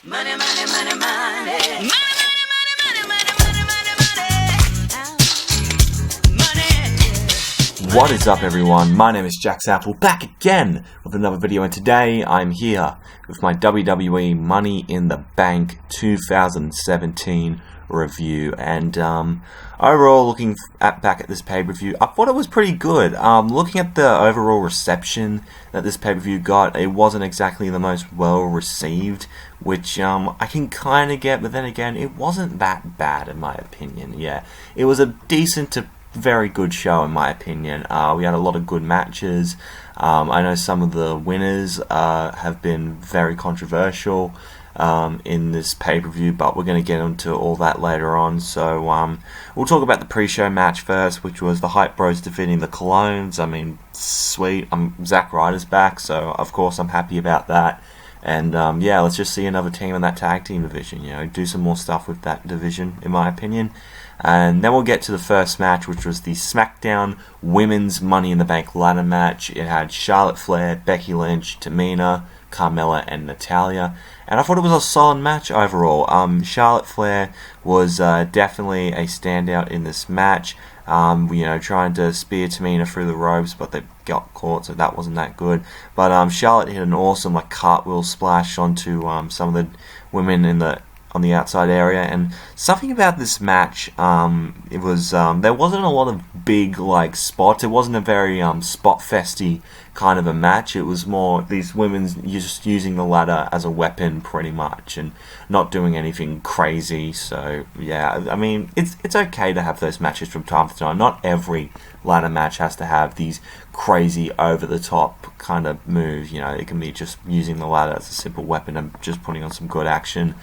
Money, money, money, money. Money, money, money. What is up, everyone? My name is Jack Sample, back again with another video, and today I'm here with my WWE Money in the Bank 2017 review. And overall, looking back at this pay-per-view, I thought it was pretty good. Looking at the overall reception that this pay-per-view got, it wasn't exactly the most well-received, which I can kind of get, but then again, it wasn't that bad in my opinion. Yeah, it was a decent to very good show in my opinion. We had a lot of good matches. I know some of the winners have been very controversial in this pay-per-view, but we're going to get into all that later on. So we'll talk about the pre-show match first, which was the Hype Bros defeating the Colóns. I mean, sweet. Zack Ryder's back, so of course I'm happy about that. And yeah, let's just see another team in that tag team division, you know, do some more stuff with that division, in my opinion. And then we'll get to the first match, which was the SmackDown Women's Money in the Bank ladder match. It had Charlotte Flair, Becky Lynch, Tamina, Carmella, and Natalya. And I thought it was a solid match overall. Charlotte Flair was definitely a standout in this match. You know, trying to spear Tamina through the ropes, but they got caught, so that wasn't that good. But Charlotte hit an awesome cartwheel splash onto some of the women on the outside area. And something about this match, it was there wasn't a lot of big spots. It wasn't a very spot festy kind of a match. It was more these women just using the ladder as a weapon pretty much, and not doing anything crazy. So yeah, I mean, it's okay to have those matches from time to time. Not every ladder match has to have these crazy over the top kind of moves. You know, it can be just using the ladder as a simple weapon and just putting on some good action.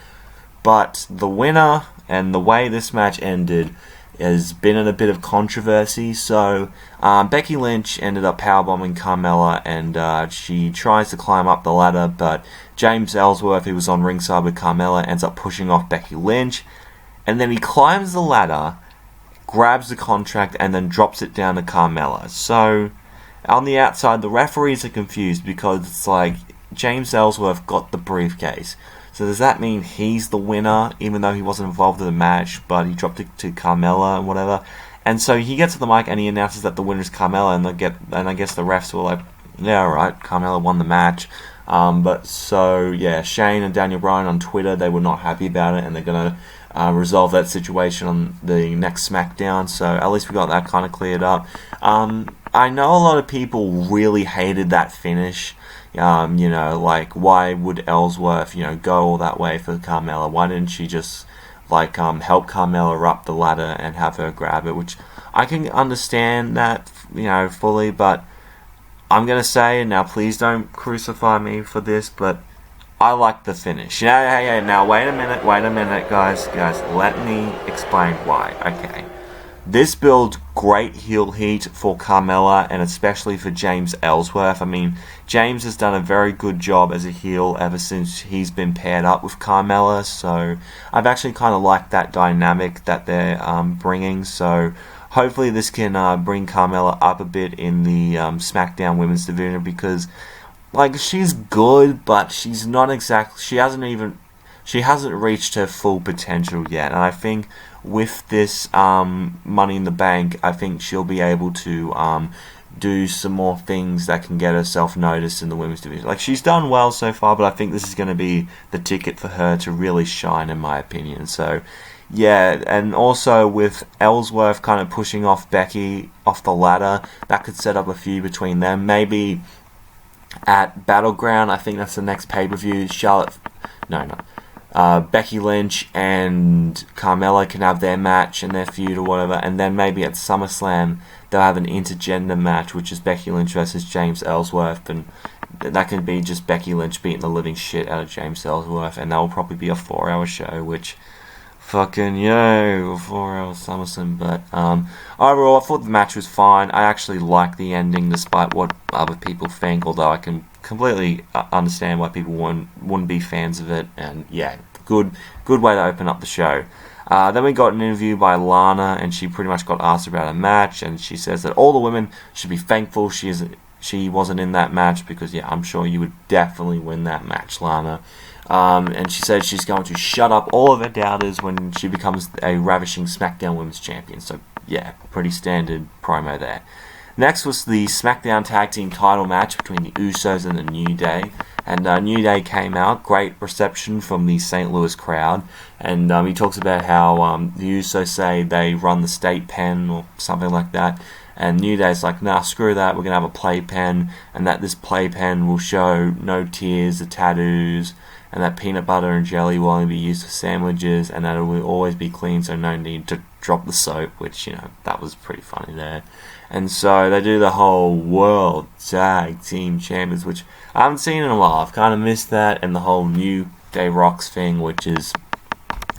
But the winner and the way this match ended has been in a bit of controversy. So Becky Lynch ended up powerbombing Carmella, and she tries to climb up the ladder, but James Ellsworth, who was on ringside with Carmella, ends up pushing off Becky Lynch, and then he climbs the ladder, grabs the contract, and then drops it down to Carmella. So on the outside, the referees are confused because it's like James Ellsworth got the briefcase. So does that mean he's the winner, even though he wasn't involved in the match, but he dropped it to Carmella and whatever? And so he gets to the mic and he announces that the winner is Carmella, and I guess the refs were like, yeah, alright, Carmella won the match. But so, yeah, Shane and Daniel Bryan on Twitter, they were not happy about it, and they're going to resolve that situation on the next SmackDown. So at least we got that kind of cleared up. I know a lot of people really hated that finish. You know, why would Ellsworth, go all that way for Carmella? Why didn't she just, help Carmella up the ladder and have her grab it? Which I can understand that, fully, but I'm going to say, now please don't crucify me for this, but I like the finish. Yeah, now wait a minute, guys, let me explain why. Okay. This builds great heel heat for Carmella, and especially for James Ellsworth. I mean, James has done a very good job as a heel ever since he's been paired up with Carmella, so I've actually kind of liked that dynamic that they're bringing. So hopefully this can bring Carmella up a bit in the SmackDown Women's Division, because she's good, but she's not exactly, she hasn't reached her full potential yet. And I think with this Money in the Bank, I think she'll be able to do some more things that can get herself noticed in the women's division. She's done well so far, but I think this is going to be the ticket for her to really shine, in my opinion. So yeah, and also with Ellsworth kind of pushing off Becky off the ladder, that could set up a feud between them. Maybe at Battleground, I think that's the next pay-per-view, Becky Lynch and Carmella can have their match and their feud or whatever, and then maybe at SummerSlam they'll have an intergender match, which is Becky Lynch versus James Ellsworth, and that can be just Becky Lynch beating the living shit out of James Ellsworth, and that will probably be a 4-hour show, which fucking yay, 4-hour SummerSlam. But overall, I thought the match was fine. I actually like the ending, despite what other people think, although I can completely understand why people wouldn't be fans of it. And yeah, good way to open up the show. Then we got an interview by Lana, and she pretty much got asked about a match, and she says that all the women should be thankful she wasn't in that match, because yeah, I'm sure you would definitely win that match, Lana. And she said she's going to shut up all of her doubters when she becomes a ravishing SmackDown Women's Champion. So, yeah, pretty standard promo there. Next was the SmackDown Tag Team title match between the Usos and the New Day. And New Day came out, great reception from the St. Louis crowd. And he talks about how the Usos say they run the state pen or something like that. And New Day's like, nah, screw that, we're going to have a playpen. And that this playpen will show no tears or tattoos. And that peanut butter and jelly will only be used for sandwiches. And that it will always be clean, so no need to drop the soap. Which, you know, that was pretty funny there. And so they do the whole World Tag Team Champions, which I haven't seen in a while. I've kind of missed that. And the whole New Day Rocks thing, which is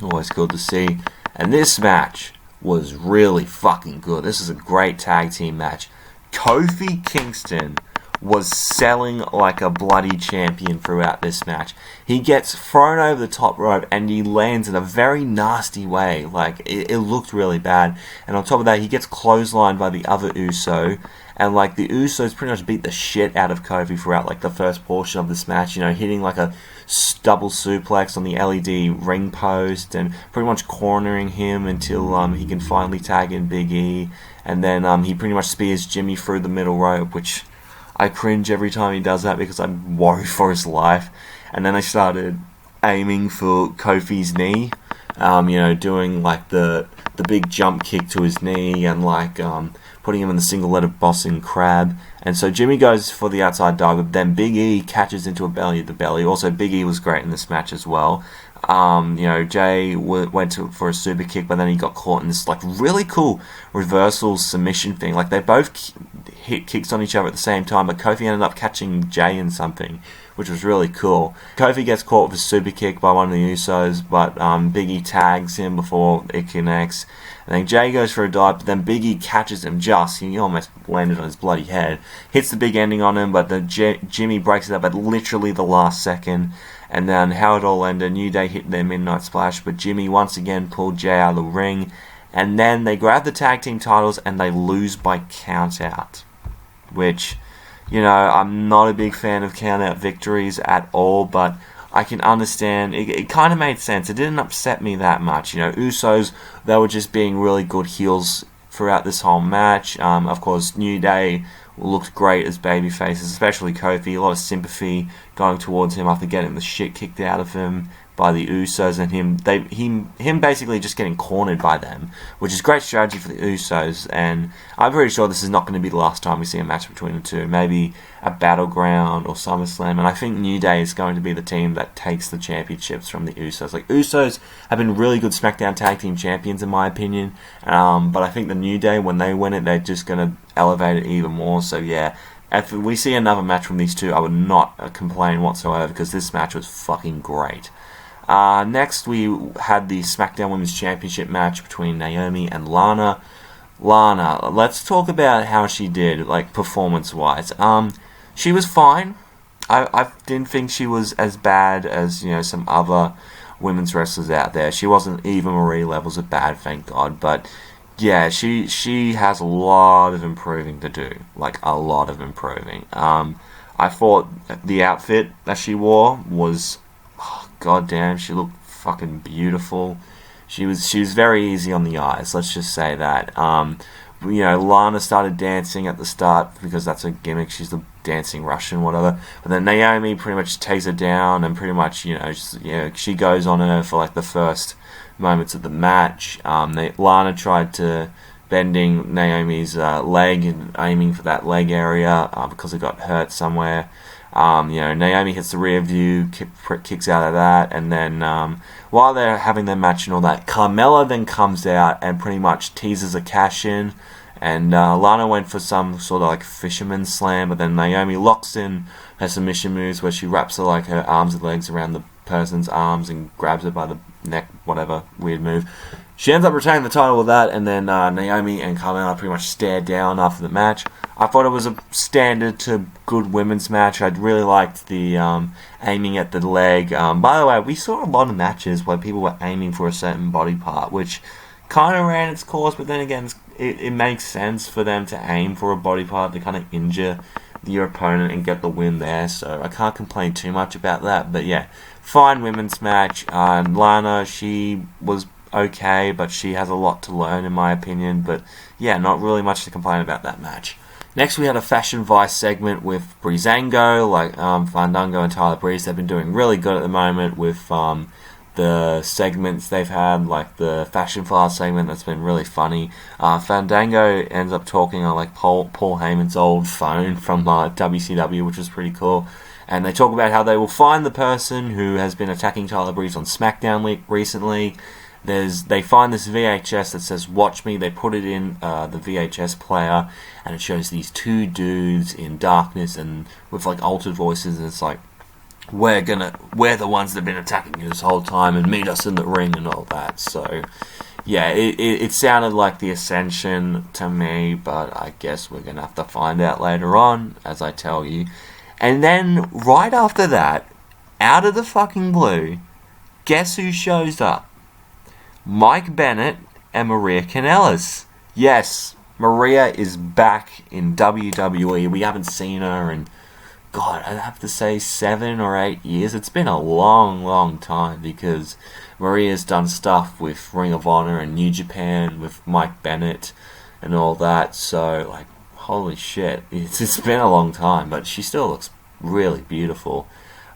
always good to see. And this match was really fucking good. This is a great tag team match. Kofi Kingston was selling like a bloody champion throughout this match. He gets thrown over the top rope and he lands in a very nasty way. Like, it looked really bad. And on top of that, he gets clotheslined by the other Uso. And like, the Usos pretty much beat the shit out of Kofi throughout like the first portion of this match. You know, hitting like a double suplex on the LED ring post and pretty much cornering him until he can finally tag in Big E. And then he pretty much spears Jimmy through the middle rope, which I cringe every time he does that because I'm worried for his life. And then I started aiming for Kofi's knee, you know, doing like the big jump kick to his knee and like putting him in the single-letter bossing crab. And so Jimmy goes for the outside dog, but then Big E catches into a belly to belly. Also, Big E was great in this match as well. You know, Jay went for a super kick, but then he got caught in this like really cool reversal submission thing. Like, they both hit kicks on each other at the same time, but Kofi ended up catching Jay in something, which was really cool. Kofi gets caught with a super kick by one of the Usos, but Big E tags him before it connects. And then Jay goes for a dive, but then Big E catches him just. He almost landed on his bloody head. Hits the big ending on him, but then Jimmy breaks it up at literally the last second. And then how it all ended, New Day hit their Midnight Splash, but Jimmy once again pulled Jay out of the ring. And then they grab the tag team titles and they lose by count out. Which, you know, I'm not a big fan of count out victories at all, but I can understand. It kind of made sense. It didn't upset me that much. You know, Usos, they were just being really good heels throughout this whole match. Of course, New Day looked great as baby faces, especially Kofi. A lot of sympathy going towards him after getting the shit kicked out of him by the Usos, and him basically just getting cornered by them, which is great strategy for the Usos. And I'm pretty sure this is not going to be the last time we see a match between the two. Maybe a Battleground or SummerSlam, and I think New Day is going to be the team that takes the championships from the Usos. Like, Usos have been really good SmackDown Tag Team Champions in my opinion, but I think the New Day, when they win it, they're just going to elevate it even more. So yeah, if we see another match from these two, I would not complain whatsoever, because this match was fucking great. Next, we had the SmackDown Women's Championship match between Naomi and Lana. Lana, let's talk about how she did, like, performance-wise. She was fine. I didn't think she was as bad as, you know, some other women's wrestlers out there. She wasn't Eva Marie levels of bad, thank God. But yeah, she has a lot of improving to do. Like, a lot of improving. I thought the outfit that she wore was, god damn, she looked fucking beautiful. She was very easy on the eyes, let's just say that. You know, Lana started dancing at the start because that's her gimmick. She's the dancing Russian, whatever. But then Naomi pretty much takes her down and pretty much, she goes on her for like the first moments of the match. Lana tried to bending Naomi's leg and aiming for that leg area because it got hurt somewhere. Naomi hits the rear view, kicks out of that, and then while they're having their match and all that, Carmella then comes out and pretty much teases a cash in, and Lana went for some sort of like fisherman slam, but then Naomi locks in her submission moves where she wraps her like her arms and legs around the person's arms and grabs her by the neck, whatever weird move. She ends up retaining the title with that, and then Naomi and Carmella pretty much stare down after the match. I thought it was a standard to good women's match. I really liked the aiming at the leg. By the way, we saw a lot of matches where people were aiming for a certain body part, which kind of ran its course, but then again, it makes sense for them to aim for a body part to kind of injure your opponent and get the win there, so I can't complain too much about that. But yeah, fine women's match. Lana, she was okay, but she has a lot to learn in my opinion. But yeah, not really much to complain about that match. Next, we had a Fashion Vice segment with Breezango, like Fandango and Tyler Breeze. They've been doing really good at the moment with the segments they've had, like the Fashion File segment that's been really funny. Fandango ends up talking on like Paul Heyman's old phone from WCW, which was pretty cool. And they talk about how they will find the person who has been attacking Tyler Breeze on SmackDown recently. They find this VHS that says "Watch Me." They put it in the VHS player, and it shows these two dudes in darkness and with like altered voices, and it's like, we're the ones that have been attacking you this whole time, and meet us in the ring and all that. So yeah, it sounded like the Ascension to me, but I guess we're gonna have to find out later on, as I tell you. And then right after that, out of the fucking blue, guess who shows up? Mike Bennett and Maria Kanellis. Yes, Maria is back in WWE. We haven't seen her in, God, I'd have to say 7 or 8 years. It's been a long, long time, because Maria's done stuff with Ring of Honor and New Japan with Mike Bennett and all that. So, like, holy shit, it's been a long time, but she still looks really beautiful.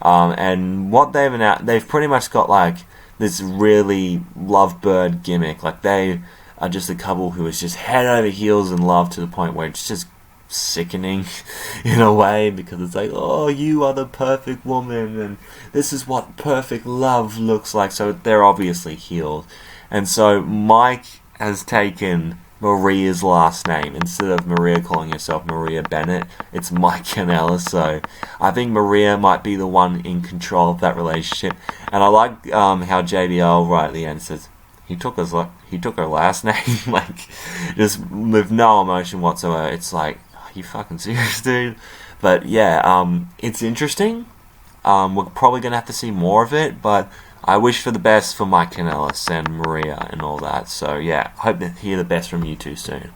And what they've pretty much got like this really lovebird gimmick. Like, they are just a couple who is just head over heels in love to the point where it's just sickening in a way, because it's like, oh, you are the perfect woman and this is what perfect love looks like. So they're obviously healed, and so Mike has taken Maria's last name. Instead of Maria calling herself Maria Bennett, it's Mike Kanellis. So I think Maria might be the one in control of that relationship. And I like how JBL right at the end says he took her last name, like, just with no emotion whatsoever. It's like, are you fucking serious, dude? But yeah, it's interesting. We're probably gonna have to see more of it, but I wish for the best for Mike Kanellis and Maria and all that. So yeah, hope to hear the best from you two soon.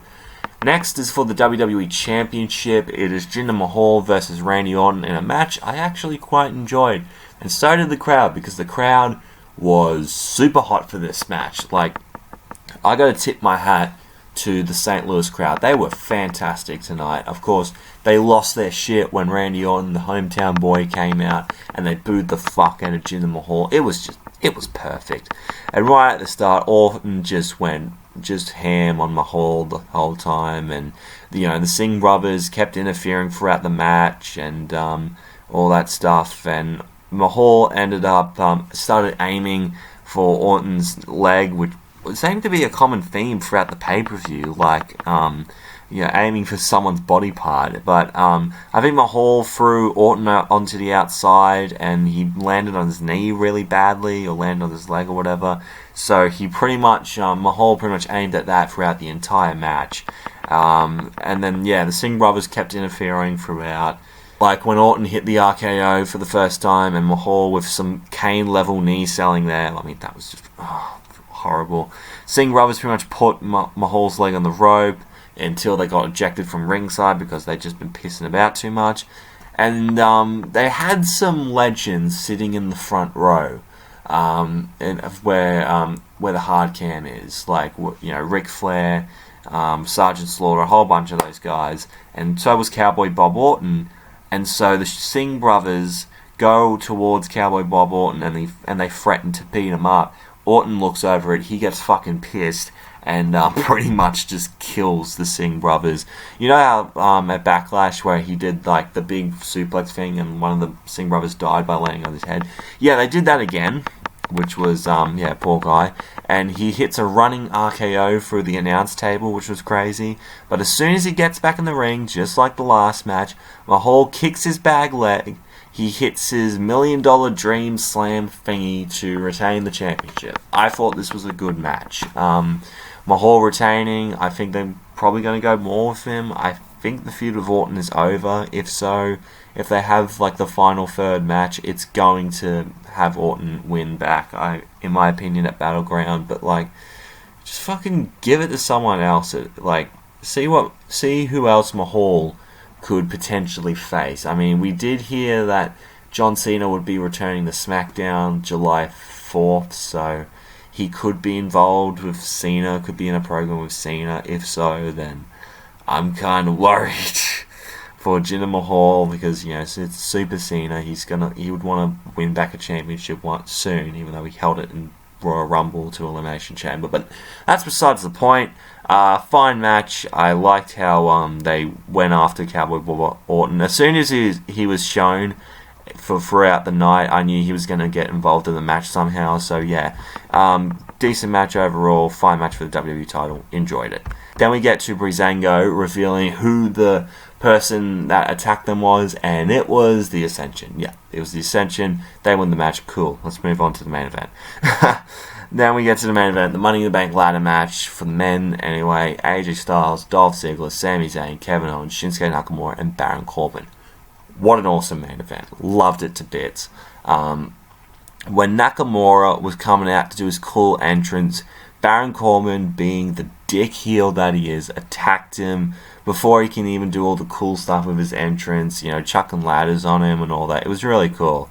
Next is for the WWE Championship. It is Jinder Mahal versus Randy Orton in a match I actually quite enjoyed. And so did the crowd, because the crowd was super hot for this match. Like, I gotta tip my hat to the St. Louis crowd. They were fantastic tonight. Of course, they lost their shit when Randy Orton, the hometown boy, came out and they booed the fuck out of Jinder Mahal. It was perfect. And right at the start, Orton just went ham on Mahal the whole time, and the Singh brothers kept interfering throughout the match and all that stuff. And Mahal ended up started aiming for Orton's leg, which seemed to be a common theme throughout the pay-per-view, like aiming for someone's body part. But I think Mahal threw Orton onto the outside, and he landed on his knee really badly, or landed on his leg or whatever. So he Mahal pretty much aimed at that throughout the entire match. And then the Singh brothers kept interfering throughout. Like when Orton hit the RKO for the first time, and Mahal with some Kane-level knee selling there. I mean, that was just horrible. Singh brothers pretty much put Mahal's leg on the rope until they got ejected from ringside because they'd just been pissing about too much. And they had some legends sitting in the front row, and where the hard cam is, like Ric Flair, Sergeant Slaughter, a whole bunch of those guys, and so was Cowboy Bob Orton. And so the Singh brothers go towards Cowboy Bob Orton, and they threaten to beat him up. Orton looks over it, he gets fucking pissed, and pretty much just kills the Singh brothers. You know how at Backlash where he did like the big suplex thing and one of the Singh brothers died by laying on his head? Yeah, they did that again, which was, poor guy. And he hits a running RKO through the announce table, which was crazy. But as soon as he gets back in the ring, just like the last match, Mahal kicks his bag leg. He hits his $1 million dream slam thingy to retain the championship. I thought this was a good match. Mahal retaining, I think they're probably going to go more with him. I think the feud with Orton is over. If so, if they have like the final third match, it's going to have Orton win back, in my opinion, at Battleground. But like, just fucking give it to someone else. Like, see who else Mahal could potentially face. I mean, we did hear that John Cena would be returning to SmackDown July 4th, so he could be involved with Cena, could be in a program with Cena. If so, then I'm kind of worried for Jinder Mahal, because, you know, it's Super Cena. He would want to win back a championship soon, even though he held it in Royal Rumble to Elimination Chamber. But that's besides the point. Fine match. I liked how they went after Cowboy Bob Orton. As soon as he was shown throughout the night, I knew he was going to get involved in the match somehow. So yeah, decent match overall. Fine match for the WWE title. Enjoyed it. Then we get to Breezango revealing who the person that attacked them was, and it was the Ascension. Yeah, it was the Ascension. They won the match. Cool. Let's move on to the main event. Then we get to the main event, the Money in the Bank ladder match for the men. Anyway, AJ Styles, Dolph Ziggler, Sami Zayn, Kevin Owens, Shinsuke Nakamura, and Baron Corbin. What an awesome main event. Loved it to bits. When Nakamura was coming out to do his cool entrance, Baron Corbin, being the dick heel that he is, attacked him before he can even do all the cool stuff with his entrance, you know, chucking ladders on him and all that. It was really cool.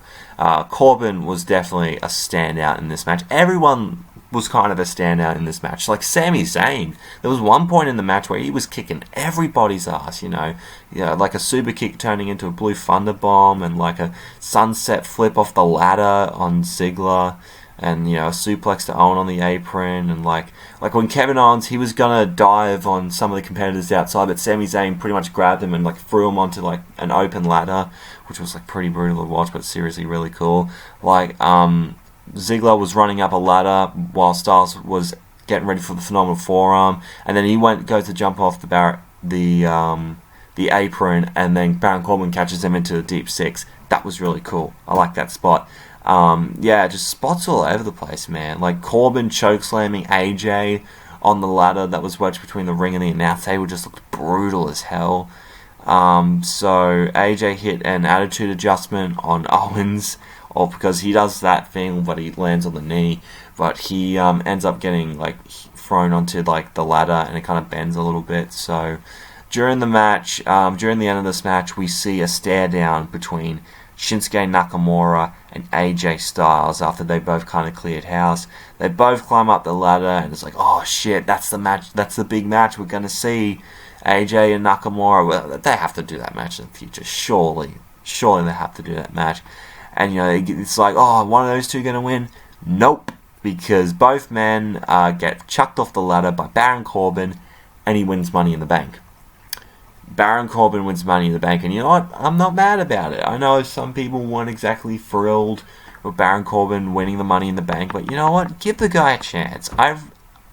Corbin was definitely a standout in this match. Everyone was kind of a standout in this match. Like Sami Zayn, there was one point in the match where he was kicking everybody's ass, you know, like a super kick turning into a blue thunder bomb, and like a sunset flip off the ladder on Ziggler, and, you know, a suplex to Owen on the apron, and like when Kevin Owens, he was gonna dive on some of the competitors outside, but Sami Zayn pretty much grabbed him and like threw him onto like an open ladder, which was like pretty brutal to watch, but seriously really cool. Like Ziggler was running up a ladder while Styles was getting ready for the phenomenal forearm, and then he goes to jump off the apron, and then Baron Corbin catches him into a deep six. That was really cool. I like that spot. Yeah, just spots all over the place, man. Like Corbin chokeslamming AJ on the ladder that was wedged between the ring and the announce table just looked brutal as hell. So AJ hit an attitude adjustment on Owens, or because he does that thing, but he lands on the knee, but he ends up getting like thrown onto like the ladder, and it kind of bends a little bit. So during the match, during the end of this match, we see a stare down between Shinsuke Nakamura and AJ Styles after they both kind of cleared house. They both climb up the ladder, and it's like, oh shit, that's the match, that's the big match we're going to see. AJ and Nakamura, well, they have to do that match in the future. Surely they have to do that match. And, you know, it's like, oh, one of those two going to win? Nope. Because both men get chucked off the ladder by Baron Corbin, and he wins Money in the Bank. Baron Corbin wins Money in the Bank, and you know what? I'm not mad about it. I know some people weren't exactly thrilled with Baron Corbin winning the Money in the Bank, but you know what? Give the guy a chance.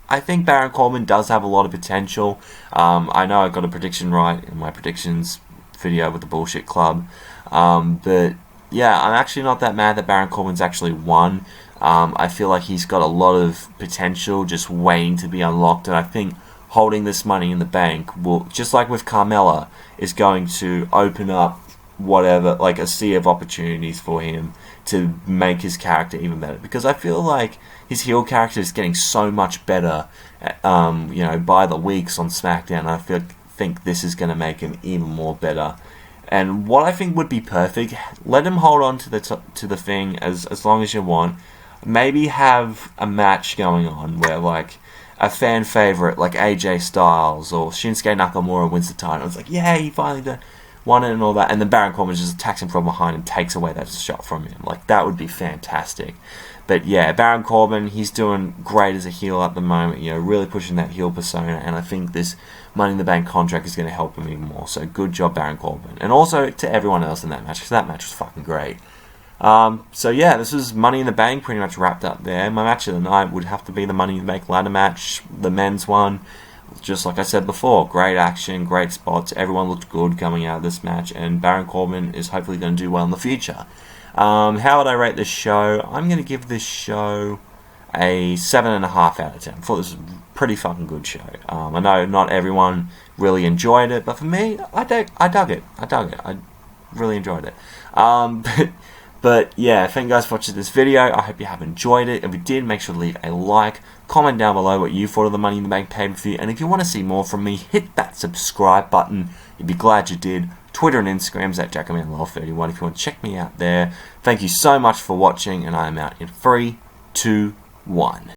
I think Baron Corbin does have a lot of potential. I know I got a prediction right in my predictions video with the Bullshit Club, but yeah, I'm actually not that mad that Baron Corbin's actually won. I feel like he's got a lot of potential just waiting to be unlocked, and I think holding this Money in the Bank will, just like with Carmella, is going to open up whatever, like a sea of opportunities for him to make his character even better. Because I feel like his heel character is getting so much better, you know, by the weeks on SmackDown. I think this is going to make him even more better. And what I think would be perfect, let him hold on to the thing as long as you want. Maybe have a match going on where like a fan favorite like AJ Styles or Shinsuke Nakamura wins the title. It's like, yeah, he finally won it and all that. And then Baron Corbin just attacks him from behind and takes away that shot from him. Like, that would be fantastic. But yeah, Baron Corbin, he's doing great as a heel at the moment, you know, really pushing that heel persona, and I think this Money in the Bank contract is going to help him even more. So good job, Baron Corbin. And also to everyone else in that match, because that match was fucking great. So yeah, this was Money in the Bank pretty much wrapped up there. My match of the night would have to be the Money in the Bank ladder match, the men's one. Just like I said before, great action, great spots, everyone looked good coming out of this match, and Baron Corbin is hopefully going to do well in the future. How would I rate this show? I'm going to give this show a 7.5 out of 10. I thought this was a pretty fucking good show. I know not everyone really enjoyed it, but for me, I dug it. I really enjoyed it. But But yeah, thank you guys for watching this video. I hope you have enjoyed it. If you did, make sure to leave a like. Comment down below what you thought of the Money in the Bank pay-per-view. And if you want to see more from me, hit that subscribe button. You'd be glad you did. Twitter and Instagram's at JackomanLaw31 if you want to check me out there. Thank you so much for watching, and I am out in 3, 2, 1.